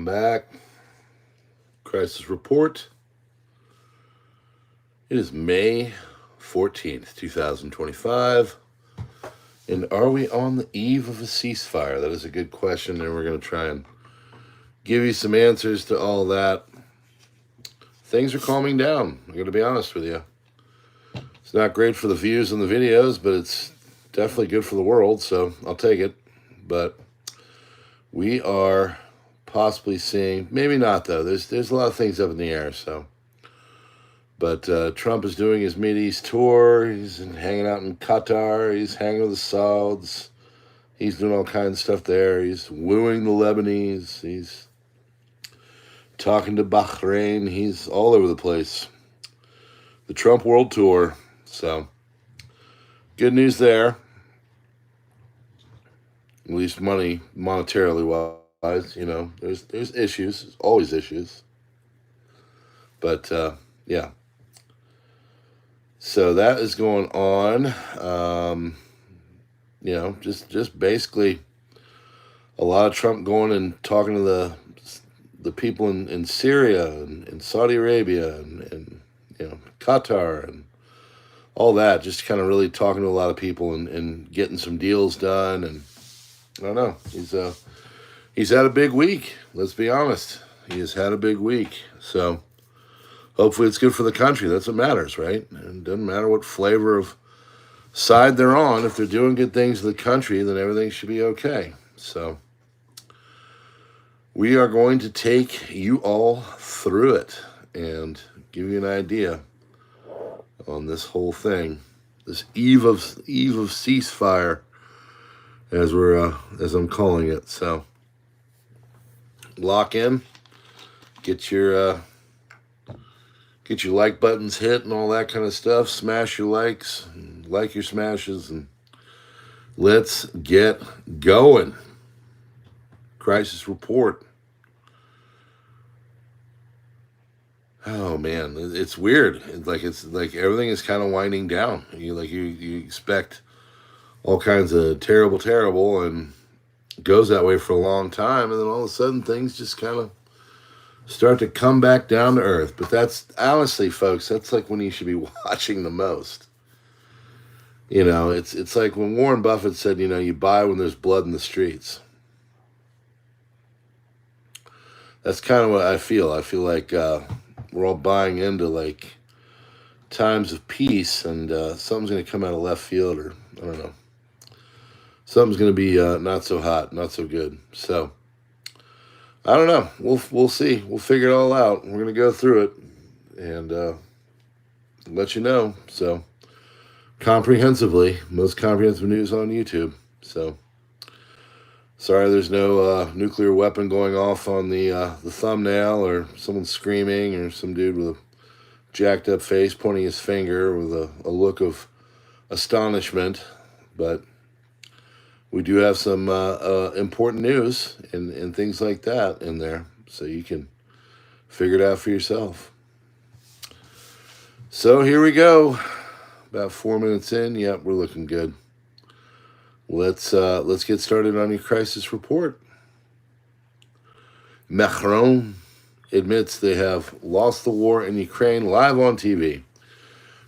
Welcome back. Crisis Report. It is May 14th, 2025. And are we on the eve of a ceasefire? That is a good question, and we're going to try and give you some answers to all that. Things are calming down. I'm going to be honest with you. It's not great for the views and the videos, but it's definitely good for the world, so I'll take it. But we are possibly seeing, maybe not though, there's a lot of things up in the air, so. But Trump is doing his Mideast tour, he's hanging out in Qatar, he's hanging with the Sauds, he's doing all kinds of stuff there, he's wooing the Lebanese, he's talking to Bahrain, he's all over the place. The Trump World Tour, so good news there. At least monetarily wise, you know, there's issues, there's always issues. But yeah. So that is going on. You know, just basically a lot of Trump going and talking to the people in Syria and Saudi Arabia and you know, Qatar and all that, just kind of really talking to a lot of people and getting some deals done. And I don't know, he's had a big week, let's be honest. He has had a big week, so hopefully it's good for the country. That's what matters, right? And it doesn't matter what flavor of side they're on. If they're doing good things to the country, then everything should be okay. So we are going to take you all through it and give you an idea on this whole thing, this eve of ceasefire, as I'm calling it. So lock in, get your like buttons hit and all that kind of stuff. Smash your likes, like your smashes, and let's get going. Crisis Report. Oh man, it's weird. It's like everything is kind of winding down. You expect all kinds of terrible, and it goes that way for a long time, and then all of a sudden things just kind of start to come back down to earth. But that's, honestly, folks, that's like when you should be watching the most. You know, it's like when Warren Buffett said, you know, you buy when there's blood in the streets. That's kind of what I feel. I feel like we're all buying into like times of peace, and something's going to come out of left field, or I don't know. Something's going to be not so hot, not so good. So I don't know. We'll see. We'll figure it all out. We're going to go through it and let you know. So comprehensively, most comprehensive news on YouTube. So sorry there's no nuclear weapon going off on the thumbnail, or someone screaming, or some dude with a jacked up face pointing his finger with a look of astonishment. But we do have some important news and things like that in there, so you can figure it out for yourself. So here we go. About 4 minutes in. Yep, we're looking good. Let's get started on your crisis report. Macron admits they have lost the war in Ukraine live on TV.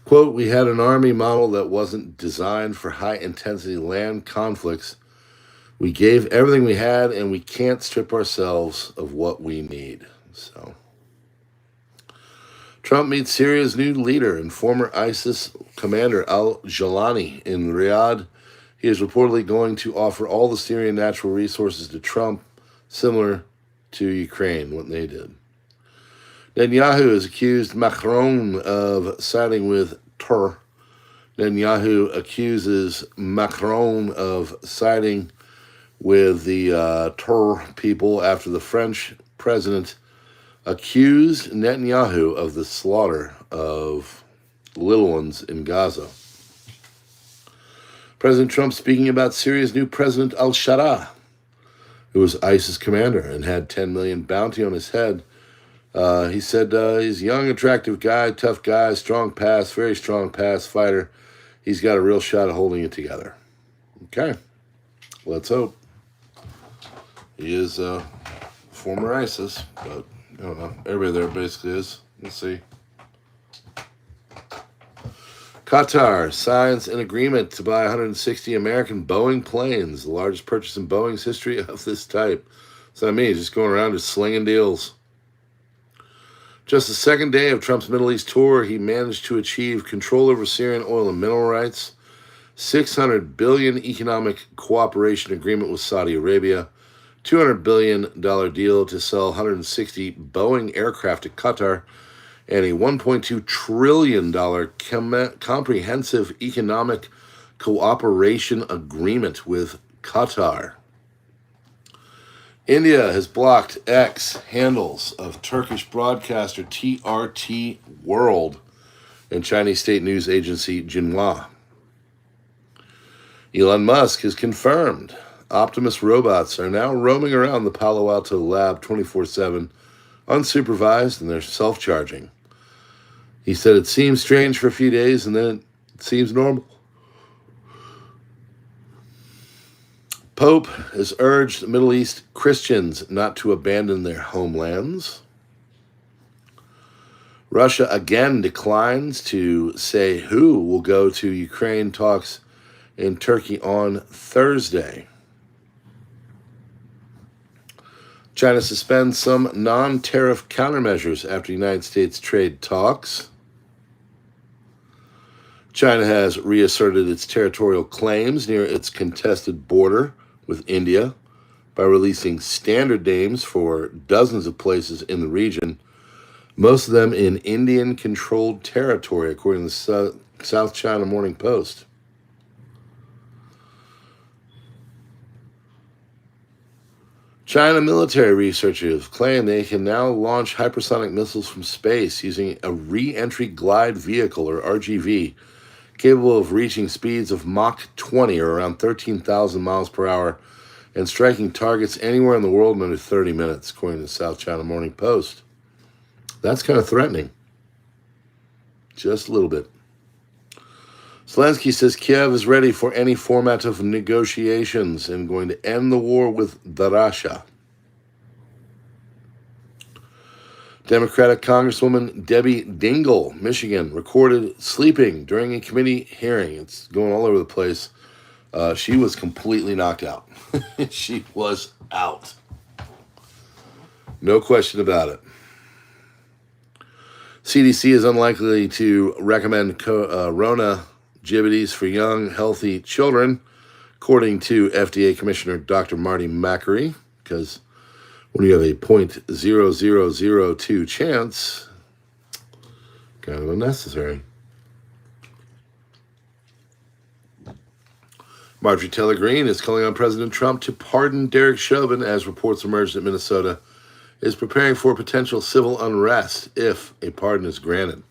Quote, "We had an army model that wasn't designed for high-intensity land conflicts. We gave everything we had, and we can't strip ourselves of what we need." So, Trump meets Syria's new leader and former ISIS commander al-Jilani in Riyadh. He is reportedly going to offer all the Syrian natural resources to Trump, similar to Ukraine, what they did. Netanyahu has accused Macron of siding with Tur. Netanyahu accuses Macron of siding with the Tur people after the French president accused Netanyahu of the slaughter of little ones in Gaza. President Trump speaking about Syria's new president al-Sharaa, who was ISIS commander and had $10 million bounty on his head. He said he's a young, attractive guy, tough guy, very strong pass fighter. He's got a real shot at holding it together. Okay, let's hope. He is former ISIS, but I don't know. Everybody there basically is. Let's see. Qatar signs an agreement to buy 160 American Boeing planes, the largest purchase in Boeing's history of this type. So I mean, he's just going around just slinging deals. Just the second day of Trump's Middle East tour, he managed to achieve control over Syrian oil and mineral rights, $600 billion economic cooperation agreement with Saudi Arabia, $200 billion deal to sell 160 Boeing aircraft to Qatar, and a $1.2 trillion comprehensive economic cooperation agreement with Qatar. India has blocked X handles of Turkish broadcaster TRT World and Chinese state news agency Xinhua. Elon Musk has confirmed Optimus robots are now roaming around the Palo Alto lab 24/7, unsupervised, and they're self-charging. He said it seems strange for a few days, and then it seems normal. Pope has urged Middle East Christians not to abandon their homelands. Russia again declines to say who will go to Ukraine talks in Turkey on Thursday. China suspends some non-tariff countermeasures after United States trade talks. China has reasserted its territorial claims near its contested border with India by releasing standard names for dozens of places in the region, most of them in Indian-controlled territory, according to the South China Morning Post. China military researchers claim they can now launch hypersonic missiles from space using a re-entry glide vehicle, or RGV, capable of reaching speeds of Mach 20, or around 13,000 miles per hour, and striking targets anywhere in the world in under 30 minutes, according to the South China Morning Post. That's kind of threatening. Just a little bit. Zelensky says Kiev is ready for any format of negotiations and going to end the war with Russia. Democratic Congresswoman Debbie Dingell, Michigan, recorded sleeping during a committee hearing. It's going all over the place. She was completely knocked out. She was out. No question about it. CDC is unlikely to recommend Rona gibbities for young, healthy children, according to FDA Commissioner Dr. Marty Makary, because when you have a 0.0002 chance, kind of unnecessary. Marjorie Taylor Greene is calling on President Trump to pardon Derek Chauvin as reports emerged that Minnesota is preparing for potential civil unrest if a pardon is granted.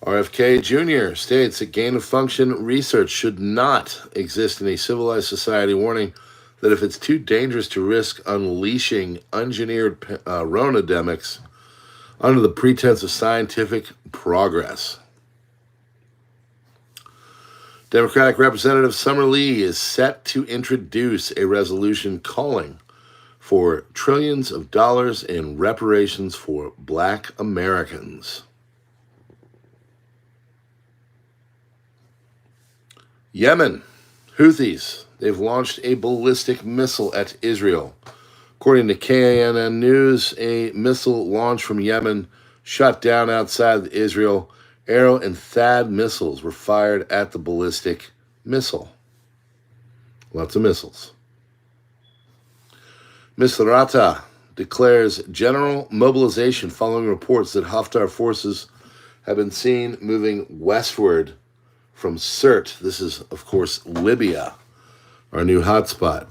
RFK Jr. states that gain-of-function research should not exist in a civilized society, warning that if it's too dangerous to risk unleashing engineered Ronademics under the pretense of scientific progress. Democratic Representative Summer Lee is set to introduce a resolution calling for trillions of dollars in reparations for Black Americans. Yemen, Houthis, they've launched a ballistic missile at Israel. According to KANN News, a missile launched from Yemen shot down outside Israel. Arrow and THAAD missiles were fired at the ballistic missile. Lots of missiles. Misrata declares general mobilization following reports that Haftar forces have been seen moving westward from Sirte. This is, of course, Libya, our new hotspot.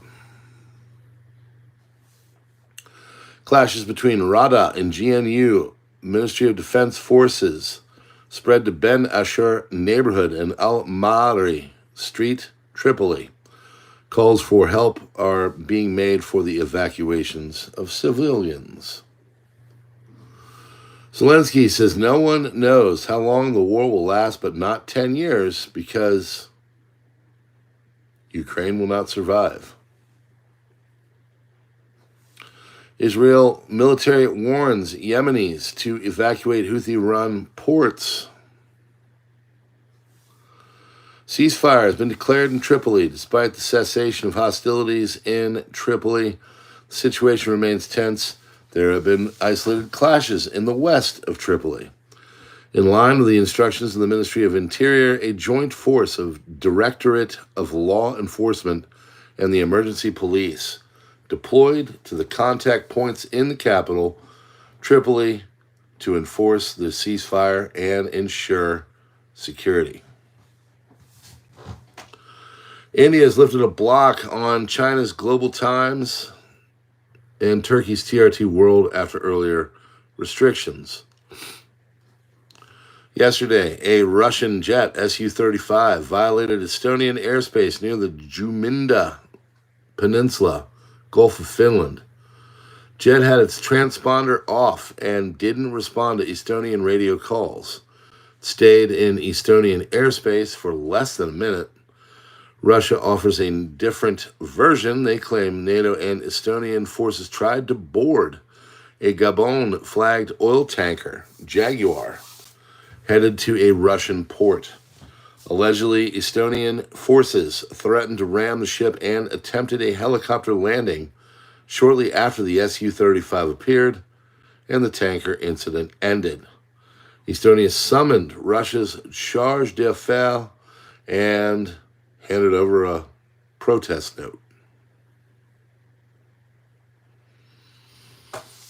Clashes between Rada and GNU, Ministry of Defense forces, spread to Ben Ashur neighborhood in Al-Ma'ari Street, Tripoli. Calls for help are being made for the evacuations of civilians. Zelensky says no one knows how long the war will last, but not 10 years, because Ukraine will not survive. Israel military warns Yemenis to evacuate Houthi-run ports. Ceasefire has been declared in Tripoli. Despite the cessation of hostilities in Tripoli, the situation remains tense. There have been isolated clashes in the west of Tripoli. In line with the instructions of the Ministry of Interior, a joint force of Directorate of Law Enforcement and the Emergency Police deployed to the contact points in the capital, Tripoli, to enforce the ceasefire and ensure security. India has lifted a block on China's Global Times and Turkey's TRT World after earlier restrictions. Yesterday, a Russian jet, Su-35, violated Estonian airspace near the Juminda Peninsula, Gulf of Finland. Jet had its transponder off and didn't respond to Estonian radio calls. Stayed in Estonian airspace for less than a minute. Russia offers a different version. They claim NATO and Estonian forces tried to board a Gabon-flagged oil tanker, Jaguar, headed to a Russian port. Allegedly, Estonian forces threatened to ram the ship and attempted a helicopter landing shortly after the Su-35 appeared and the tanker incident ended. Estonia summoned Russia's charge d'affaires and handed over a protest note.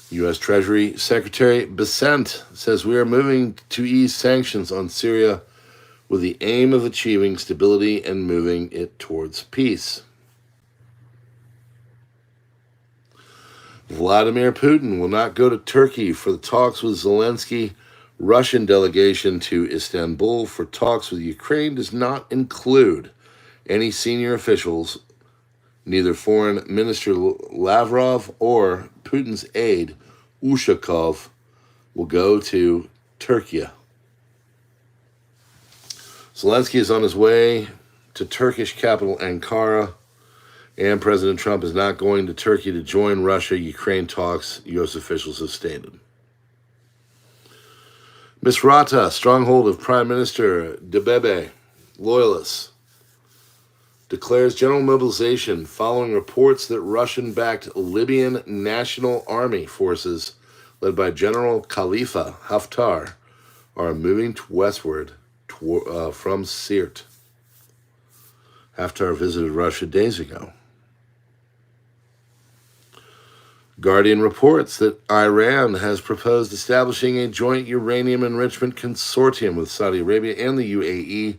U.S. Treasury Secretary Bessent says we are moving to ease sanctions on Syria with the aim of achieving stability and moving it towards peace. Vladimir Putin will not go to Turkey for the talks with Zelensky. Russian delegation to Istanbul for talks with Ukraine does not include any senior officials. Neither Foreign Minister Lavrov or Putin's aide Ushakov will go to Turkey. Zelensky is on his way to Turkish capital Ankara, and President Trump is not going to Turkey to join Russia-Ukraine talks, U.S. officials have stated. Misrata, stronghold of Prime Minister Debebe, loyalists, declares general mobilization following reports that Russian-backed Libyan National Army forces, led by General Khalifa Haftar, are moving westward from Sirte. Haftar visited Russia days ago. Guardian reports that Iran has proposed establishing a joint uranium enrichment consortium with Saudi Arabia and the UAE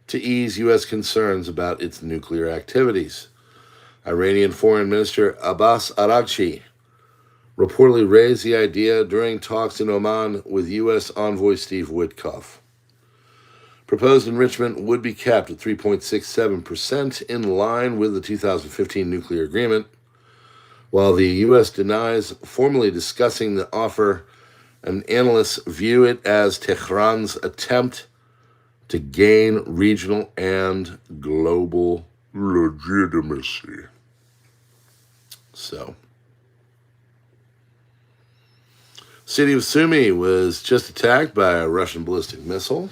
to ease U.S. concerns about its nuclear activities. Iranian Foreign Minister Abbas Araghchi reportedly raised the idea during talks in Oman with U.S. envoy Steve Witkoff. Proposed enrichment would be capped at 3.67% in line with the 2015 nuclear agreement. While the U.S. denies formally discussing the offer, and analysts view it as Tehran's attempt to gain regional and global legitimacy. So, city of Sumy was just attacked by a Russian ballistic missile.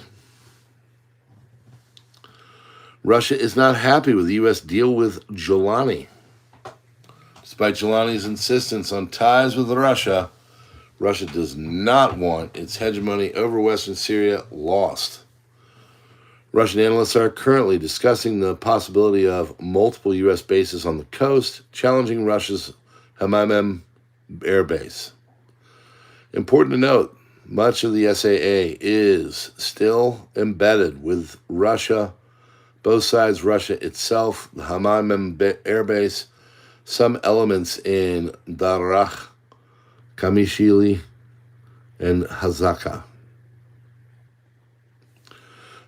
Russia is not happy with the U.S. deal with Giuliani. Despite Giuliani's insistence on ties with Russia, Russia does not want its hegemony over Western Syria lost. Russian analysts are currently discussing the possibility of multiple U.S. bases on the coast, challenging Russia's Hamaim air base. Important to note, much of the SAA is still embedded with Russia, both sides, Russia itself, the Hamaim air base, some elements in Darach, Kamishili, and Hazaka.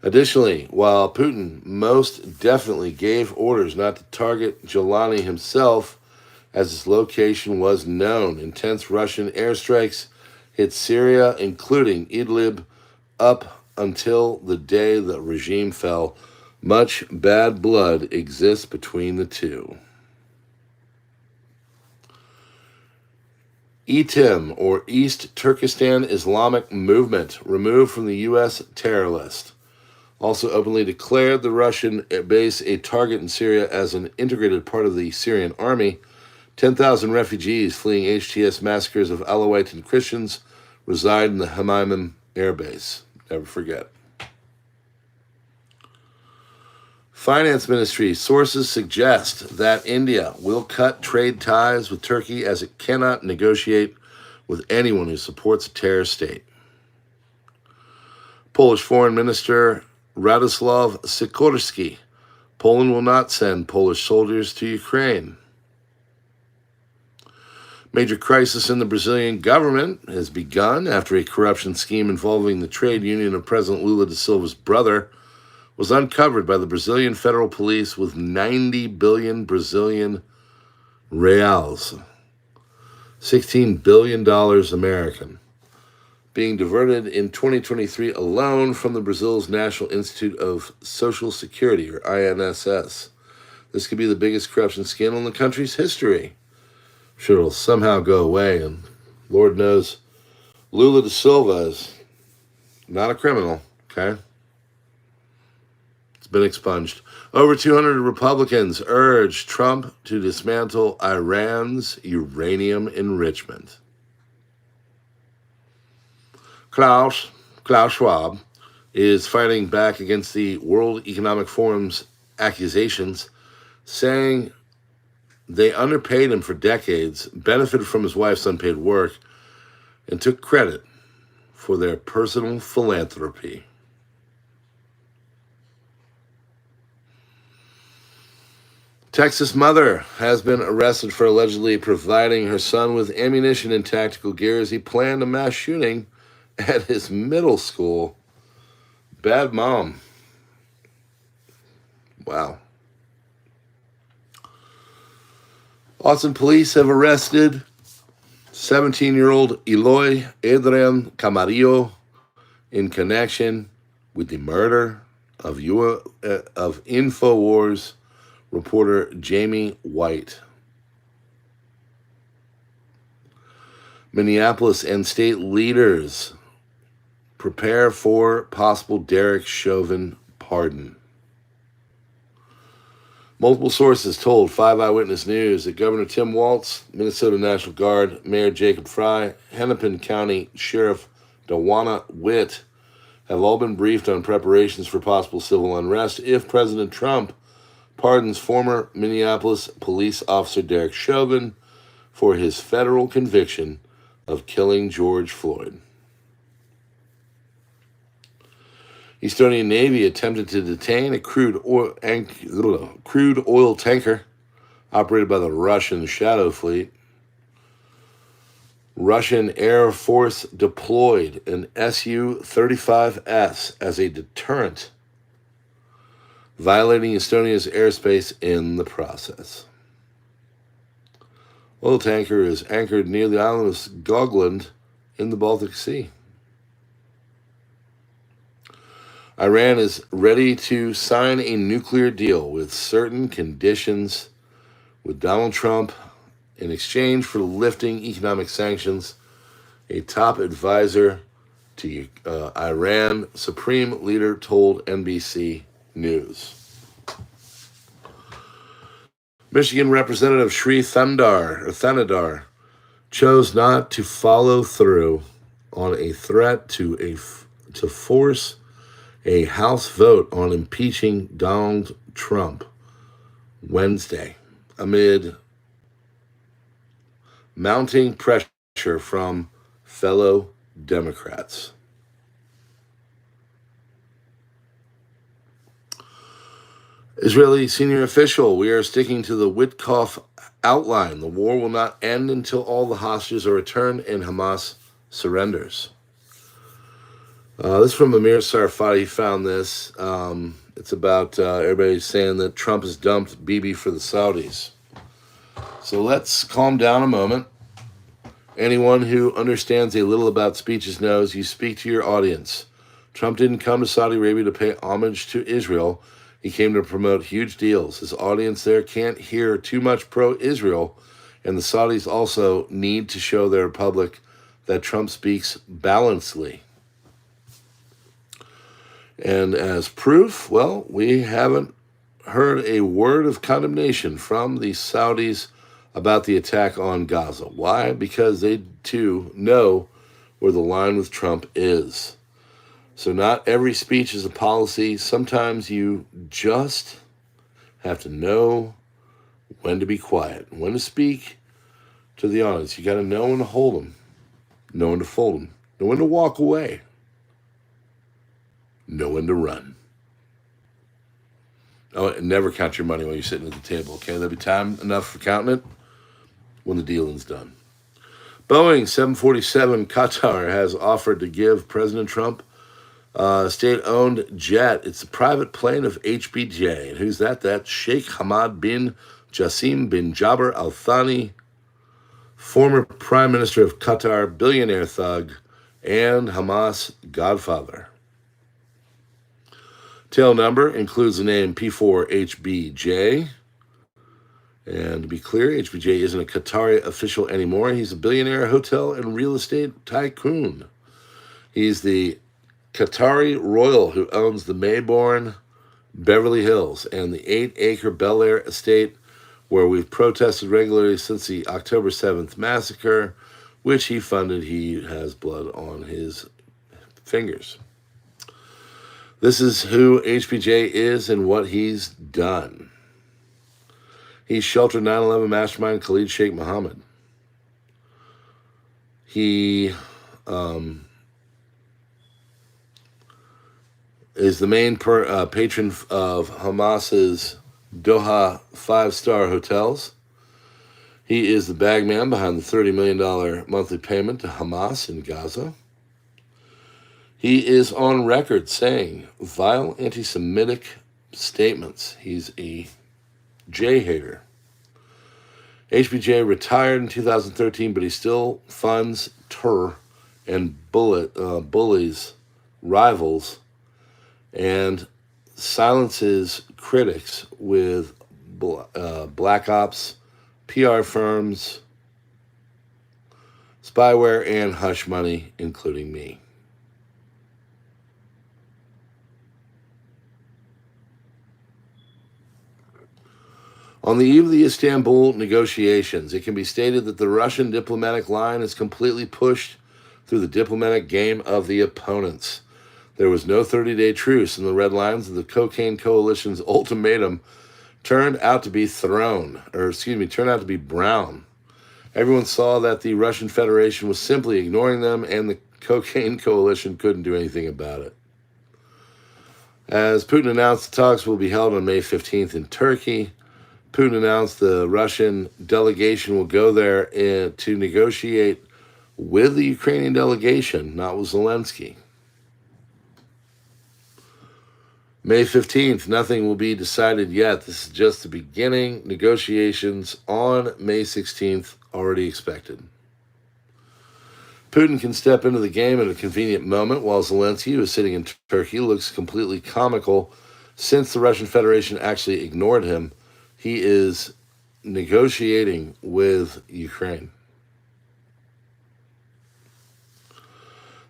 Additionally, while Putin most definitely gave orders not to target Giuliani himself, as his location was known, intense Russian airstrikes hit Syria, including Idlib, up until the day the regime fell. Much bad blood exists between the two. ETIM, or East Turkestan Islamic Movement, removed from the U.S. terror list. Also openly declared the Russian base a target in Syria as an integrated part of the Syrian army. 10,000 refugees fleeing HTS massacres of Alawite and Christians reside in the Hamaim Air Base. Never forget. Finance Ministry sources suggest that India will cut trade ties with Turkey as it cannot negotiate with anyone who supports a terror state. Polish Foreign Minister Radoslaw Sikorski. Poland will not send Polish soldiers to Ukraine. Major crisis in the Brazilian government has begun after a corruption scheme involving the trade union of President Lula da Silva's brother was uncovered by the Brazilian federal police with 90 billion Brazilian reals, $16 billion American, being diverted in 2023 alone from the Brazil's National Institute of Social Security, or INSS. This could be the biggest corruption scandal in the country's history. I'm sure it'll somehow go away, and Lord knows Lula da Silva is not a criminal, okay? It's been expunged. Over 200 Republicans urge Trump to dismantle Iran's uranium enrichment. Klaus Schwab is fighting back against the World Economic Forum's accusations, saying they underpaid him for decades, benefited from his wife's unpaid work, and took credit for their personal philanthropy. Texas mother has been arrested for allegedly providing her son with ammunition and tactical gear as he planned a mass shooting at his middle school. Bad mom. Wow. Austin police have arrested 17-year-old Eloy Adrian Camarillo in connection with the murder of InfoWars reporter Jamie White. Minneapolis and state leaders prepare for possible Derek Chauvin pardon. Multiple sources told 5 Eyewitness News that Governor Tim Walz, Minnesota National Guard, Mayor Jacob Fry, Hennepin County Sheriff Dawana Witt have all been briefed on preparations for possible civil unrest if President Trump pardons former Minneapolis police officer Derek Chauvin for his federal conviction of killing George Floyd. Estonian Navy attempted to detain a crude oil tanker operated by the Russian Shadow Fleet. Russian Air Force deployed an Su-35S as a deterrent, violating Estonia's airspace in the process. Oil tanker is anchored near the island of Gotland in the Baltic Sea. Iran is ready to sign a nuclear deal with certain conditions with Donald Trump in exchange for lifting economic sanctions, a top advisor to Iran Supreme Leader told NBC News. Michigan Representative Shri Thanadar chose not to follow through on a threat to force a House vote on impeaching Donald Trump Wednesday amid mounting pressure from fellow Democrats. Israeli senior official, we are sticking to the Witkoff outline. The war will not end until all the hostages are returned and Hamas surrenders. This is from Amir Sarfati. He found this. It's about everybody saying that Trump has dumped Bibi for the Saudis. So let's calm down a moment. Anyone who understands a little about speeches knows you speak to your audience. Trump didn't come to Saudi Arabia to pay homage to Israel. He came to promote huge deals. His audience there can't hear too much pro-Israel And the Saudis also need to show their public that Trump speaks balancedly. And as proof, well, we haven't heard a word of condemnation from the Saudis about the attack on Gaza. Why? Because they, too, know where the line with Trump is. So not every speech is a policy. Sometimes you just have to know when to be quiet, when to speak to the audience. You got to know when to hold them, know when to fold them, know when to walk away, know when to run. Oh, and never count your money while you're sitting at the table, okay? There'll be time enough for counting it when the dealing's done. Boeing 747 Qatar has offered to give President Trump a state-owned jet. It's a private plane of HBJ. And who's that? That's Sheikh Hamad bin Jassim bin Jaber Al Thani, former Prime Minister of Qatar, billionaire thug, and Hamas godfather. Tail number includes the name P4HBJ. And to be clear, HBJ isn't a Qatari official anymore. He's a billionaire hotel and real estate tycoon. He's the Qatari royal who owns the Mayborn Beverly Hills and the 8-acre Bel Air estate where we've protested regularly since the October 7th massacre, which he funded. He has blood on his fingers. This is who HBJ is and what he's done. He sheltered 9/11 mastermind Khalid Sheikh Mohammed. He is the main patron of Hamas's Doha 5-star hotels. He is the bagman behind the $30 million monthly payment to Hamas in Gaza. He is on record saying vile anti-Semitic statements. He's a J-hater. HBJ retired in 2013, but he still funds terror and bullies rivals and silences critics with black ops, PR firms, spyware, and hush money, including me. On the eve of the Istanbul negotiations, it can be stated that the Russian diplomatic line is completely pushed through the diplomatic game of the opponents. There was no 30-day truce, and the red lines of the cocaine coalition's ultimatum turned out to be brown. Everyone saw that the Russian Federation was simply ignoring them, and the cocaine coalition couldn't do anything about it. As Putin announced, the talks will be held on May 15th in Turkey. Putin announced the Russian delegation will go there to negotiate with the Ukrainian delegation, not with Zelensky. May 15th, nothing will be decided yet. This is just the beginning. Negotiations on May 16th already expected. Putin can step into the game at a convenient moment while Zelensky, who is sitting in Turkey, looks completely comical since the Russian Federation actually ignored him. He is negotiating with Ukraine.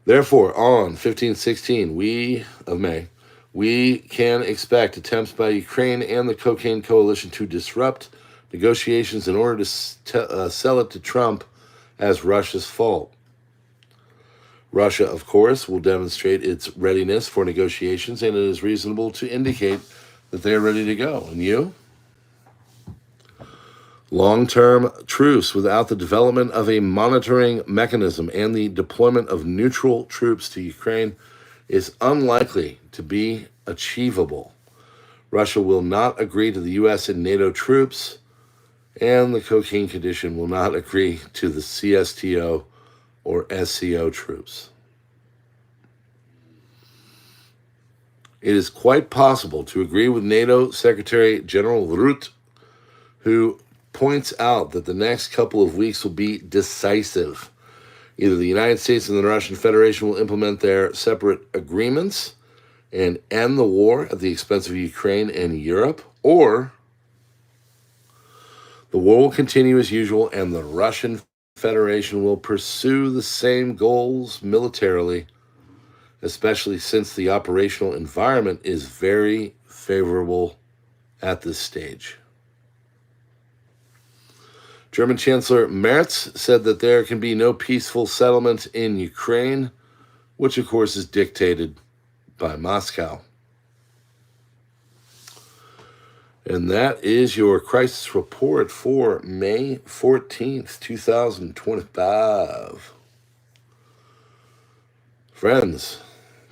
Therefore, on 15/16 of May, we can expect attempts by Ukraine and the cocaine coalition to disrupt negotiations in order to sell it to Trump as Russia's fault. Russia, of course, will demonstrate its readiness for negotiations, and it is reasonable to indicate that they are ready to go. And you? Long-term truce without the development of a monitoring mechanism and the deployment of neutral troops to Ukraine is unlikely to be achievable. Russia will not agree to the U.S. and NATO troops, and the cocaine condition will not agree to the CSTO or SCO troops. It is quite possible to agree with NATO Secretary General Rutte, who points out that the next couple of weeks will be decisive. Either the United States and the Russian Federation will implement their separate agreements and end the war at the expense of Ukraine and Europe, or The war will continue as usual, and the Russian Federation will pursue the same goals militarily, especially since the operational environment is very favorable at this stage. German Chancellor Merz said that there can be no peaceful settlement in Ukraine, which of course is dictated by Moscow. And that is your crisis report for May 14th, 2025. Friends,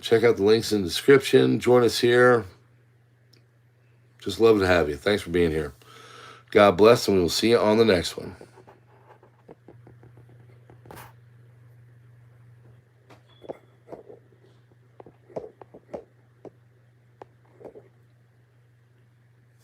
check out the links in the description. Join us here. Just love to have you. Thanks for being here. God bless, and we will see you on the next one.